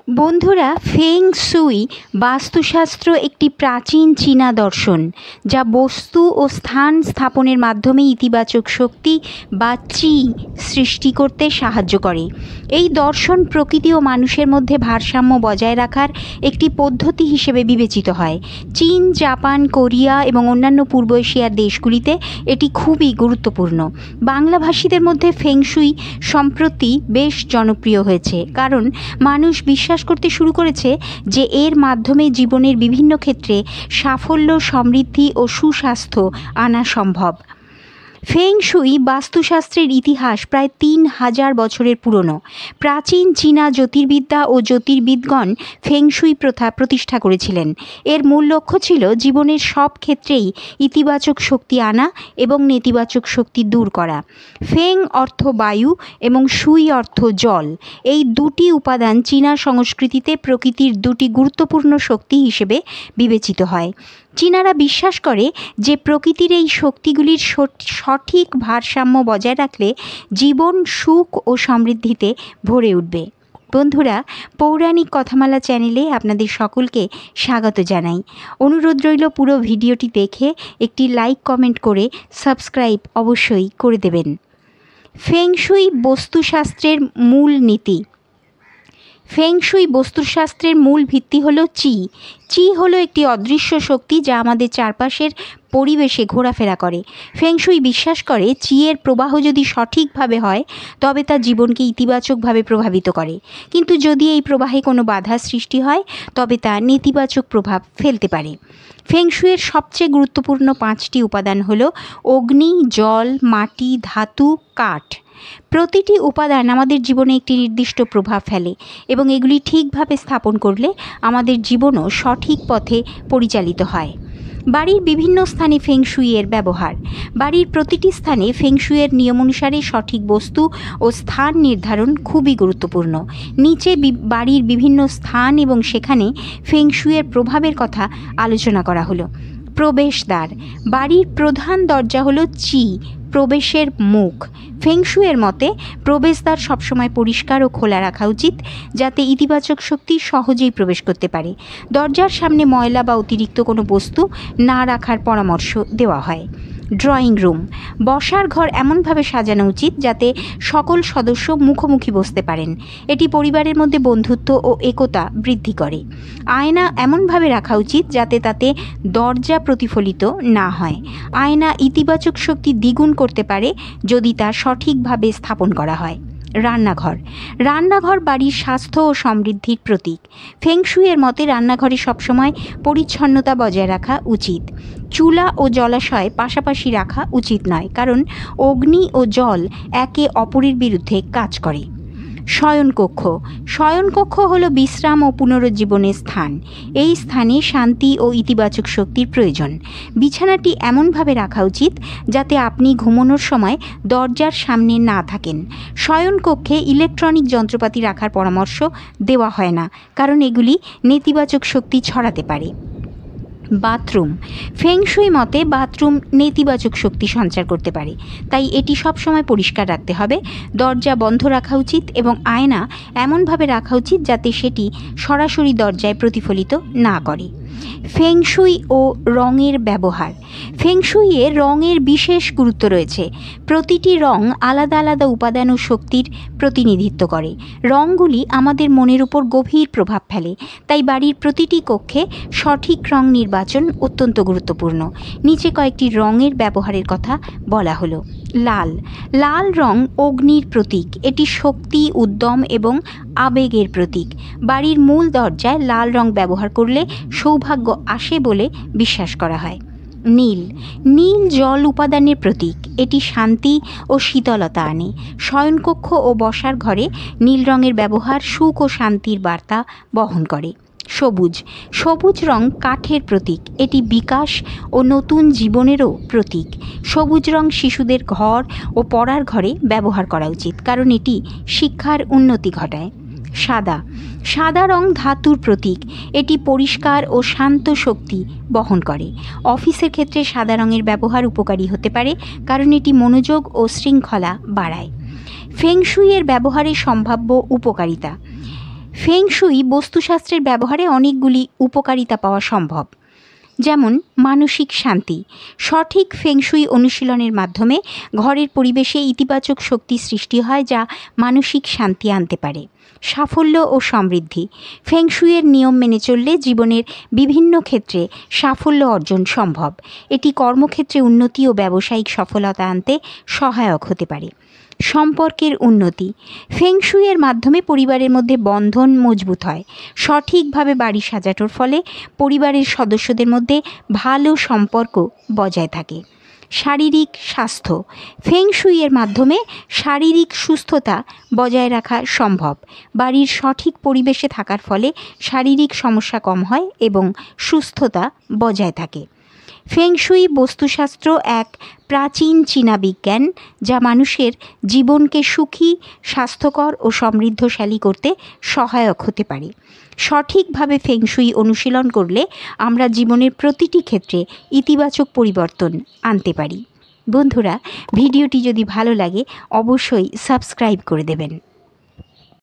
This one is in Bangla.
বন্ধুরা, ফেং শুই বাস্তুশাস্ত্র একটি প্রাচীন চীনা দর্শন যা বস্তু ও স্থান স্থাপনের মাধ্যমে ইতিবাচক শক্তি বা চি সৃষ্টি করতে সাহায্য করে। এই দর্শন প্রকৃতি ও মানুষের মধ্যে ভারসাম্য বজায় রাখার একটি পদ্ধতি হিসেবে বিবেচিত হয়। চীন, জাপান, কোরিয়া এবং অন্যান্য পূর্ব এশিয়ার দেশগুলিতে এটি খুবই গুরুত্বপূর্ণ। বাংলাভাষীদের মধ্যে ফেং শুই সম্প্রতি বেশ জনপ্রিয় হয়েছে, কারণ মানুষ বিশ্বাস করতে শুরু করেছে যে এর মাধ্যমে জীবনের বিভিন্ন ক্ষেত্রে সাফল্য, সমৃদ্ধি ও সুস্বাস্থ্য আনা সম্ভব। ফেং শুই বাস্তুশাস্ত্রের ইতিহাস প্রায় ৩,০০০ বছরের পুরনো। প্রাচীন চীনা জ্যোতির্বিদ্যা ও জ্যোতির্বিদগণ ফেং শুই প্রথা প্রতিষ্ঠা করেছিলেন। এর মূল লক্ষ্য ছিল জীবনের সব ক্ষেত্রেই ইতিবাচক শক্তি আনা এবং নেতিবাচক শক্তি দূর করা। ফেং অর্থ বায়ু এবং শুই অর্থ জল। এই দুটি উপাদান চীনা সংস্কৃতিতে প্রকৃতির দুটি গুরুত্বপূর্ণ শক্তি হিসেবে বিবেচিত হয়। চীনারা বিশ্বাস করে যে প্রকৃতির এই শক্তিগুলির সঠিক ভারসাম্য বজায় রাখলে জীবন সুখ ও সমৃদ্ধিতে ভরে উঠবে। বন্ধুরা, পৌরাণিক কথামালা চ্যানেলে আপনাদের সকলকে স্বাগত জানাই। অনুরোধ রইল পুরো ভিডিওটি দেখে একটি লাইক, কমেন্ট করে সাবস্ক্রাইব অবশ্যই করে দেবেন। ফেং শুই বস্তুশাস্ত্রের মূল নীতি। ফেং শুই বস্তুশাস্ত্রের মূল ভিত্তি হলো চি। চি হলো একটি অদৃশ্য শক্তি যা আমাদের চারপাশের পরিবেশে ঘোরাফেরা করে। ফেং শুই বিশ্বাস করে চি এর প্রবাহ যদি সঠিকভাবে হয় তবে তা জীবনকে ইতিবাচকভাবে প্রভাবিত করে, কিন্তু যদি এই প্রবাহে কোনো বাধা সৃষ্টি হয় তবে তা নেতিবাচক প্রভাব ফেলতে পারে। ফেং শুইয়ের সবচেয়ে গুরুত্বপূর্ণ 5টি উপাদান হলো অগ্নি, জল, মাটি, ধাতু, কাঠ। প্রতিটি উপাদান আমাদের জীবনে একটি নির্দিষ্ট প্রভাব ফেলে এবং এগুলি ঠিকভাবে স্থাপন করলে আমাদের জীবনও সঠিক পথে পরিচালিত হয়। বাড়ির বিভিন্ন স্থানে ফেং শুইয়ের ব্যবহার। বাড়ির প্রতিটি স্থানে ফেং শুইয়ের নিয়ম অনুসারে সঠিক বস্তু ও স্থান নির্ধারণ খুবই গুরুত্বপূর্ণ। নিচে বাড়ির বিভিন্ন স্থান এবং সেখানে ফেং শুইয়ের প্রভাবের কথা আলোচনা করা হলো। প্রবেশদ্বার। বাড়ির প্রধান দরজা হলো চি, প্রবেশের মুখ। ফেং শুইয়ের মতে প্রবেশদ্বার সবসময় পরিষ্কার ও খোলা রাখা উচিত, যাতে ইতিবাচক শক্তি সহজেই প্রবেশ করতে পারে। দরজার সামনে ময়লা বা অতিরিক্ত কোনো বস্তু না রাখার পরামর্শ দেওয়া হয়। Drawing room. বসার ঘর এমনভাবে সাজানো উচিত যাতে সকল সদস্য মুখোমুখি বসতে পারেন। এটি পরিবারের মধ্যে বন্ধুত্ব ও একতা বৃদ্ধি করে। আয়না এমনভাবে রাখা উচিত যাতে তাতে দরজা প্রতিফলিত না হয়। আয়না ইতিবাচক শক্তি দ্বিগুণ করতে পারে যদি তা সঠিকভাবে স্থাপন করা হয়। রান্নাঘর। রান্নাঘর বাড়ির স্বাস্থ্য ও সমৃদ্ধির প্রতীক। ফেং শুইয়ের মতে রান্নাঘরে সবসময় পরিচ্ছন্নতা বজায় রাখা উচিত। চুলা ও জলাশয় পাশাপাশি রাখা উচিত নয়, কারণ অগ্নি ও জল একে অপরের বিরুদ্ধে কাজ করে। শয়নকক্ষ। শয়নকক্ষ হলো বিশ্রাম ও পুনরুজ্জীবনের স্থান। এই স্থানে শান্তি ও ইতিবাচক শক্তির প্রয়োজন। বিছানাটি এমনভাবে রাখা উচিত যাতে আপনি ঘুমানোর সময় দরজার সামনে না থাকেন। শয়নকক্ষে ইলেকট্রনিক যন্ত্রপাতি রাখার পরামর্শ দেওয়া হয় না, কারণ এগুলি নেতিবাচক শক্তি ছড়াতে পারে। বাথরুম। ফেং শুই মতে বাথরুম নেতিবাচক শক্তি সঞ্চার করতে পারে, তাই এটি সবসময় পরিষ্কার রাখতে হবে। দরজা বন্ধ রাখা উচিত এবং আয়না এমনভাবে রাখা উচিত যাতে সেটি সরাসরি দরজায় প্রতিফলিত না করে। ফেং শুই ও রঙের ব্যবহার। ফেং শুইয়ে রঙের বিশেষ গুরুত্ব রয়েছে। প্রতিটি রং আলাদা আলাদা উপাদান ও শক্তির প্রতিনিধিত্ব করে। রঙগুলি আমাদের মনের উপর গভীর প্রভাব ফেলে, তাই বাড়ির প্রতিটি কক্ষে সঠিক রং নির্বাচন অত্যন্ত গুরুত্বপূর্ণ। নিচে কয়েকটি রঙের ব্যবহারের কথা বলা হলো। লাল। লাল রং অগ্নির প্রতীক। এটি শক্তি, উদ্যম এবং আবেগের প্রতীক। বাড়ির মূল দরজায় লাল রং ব্যবহার করলে সৌভাগ্য আসে বলে বিশ্বাস করা হয়। নীল। নীল জল উপাদানের প্রতীক। এটি শান্তি ও শীতলতা আনে। শয়নকক্ষ ও বসার ঘরে নীল রঙের ব্যবহার সুখ ও শান্তির বার্তা বহন করে। সবুজ। সবুজ রং কাঠের প্রতীক। এটি বিকাশ ও নতুন জীবনেরও প্রতীক। সবুজ রং শিশুদের ঘর ও পড়ার ঘরে ব্যবহার করা উচিত, কারণ এটি শিক্ষার উন্নতি ঘটায়। সাদা। সাদা রং ধাতুর প্রতীক। এটি পরিষ্কার ও শান্ত শক্তি বহন করে। অফিসের ক্ষেত্রে সাদা রঙের ব্যবহার উপকারী হতে পারে, কারণ এটি মনোযোগ ও শৃঙ্খলা বাড়ায়। ফেং শুইয়ের ব্যবহারের সম্ভাব্য উপকারিতা। ফেংশুই বস্তুশাস্ত্রের ব্যবহারে অনেকগুলি উপকারিতা পাওয়া সম্ভব, যেমন মানসিক শান্তি। সঠিক ফেংশুই অনুশীলনের মাধ্যমে ঘরের পরিবেশে ইতিবাচক শক্তি সৃষ্টি হয়, যা মানসিক শান্তি আনতে পারে। সাফল্য ও সমৃদ্ধি। ফেংশুইয়ের নিয়ম মেনে চললে জীবনের বিভিন্ন ক্ষেত্রে সাফল্য অর্জন সম্ভব। এটি কর্মক্ষেত্রে উন্নতি ও ব্যবসায়িক সফলতা আনতে সহায়ক হতে পারে। সম্পর্কের উন্নতি। ফেংশুইয়ের মাধ্যমে পরিবারের মধ্যে বন্ধন মজবুত হয়। সঠিকভাবে বাড়ি সাজানোর ফলে পরিবারের সদস্যদের মধ্যে ভালো সম্পর্ক বজায় থাকে। শারীরিক স্বাস্থ্য। ফেংশুইয়ের মাধ্যমে শারীরিক সুস্থতা বজায় রাখা সম্ভব। বাড়ির সঠিক পরিবেশে থাকার ফলে শারীরিক সমস্যা কম হয় এবং সুস্থতা বজায় থাকে। ফেংশুই বস্তুশাস্ত্র এক প্রাচীন চীনা বিজ্ঞান, যা মানুষের জীবনকে সুখী, স্বাস্থ্যকর ও সমৃদ্ধশালী করতে সহায়ক হতে পারে। সঠিকভাবে ফেংশুই অনুশীলন করলে আমরা জীবনের প্রতিটি ক্ষেত্রে ইতিবাচক পরিবর্তন আনতে পারি। বন্ধুরা, ভিডিওটি যদি ভালো লাগে অবশ্যই সাবস্ক্রাইব করে দেবেন।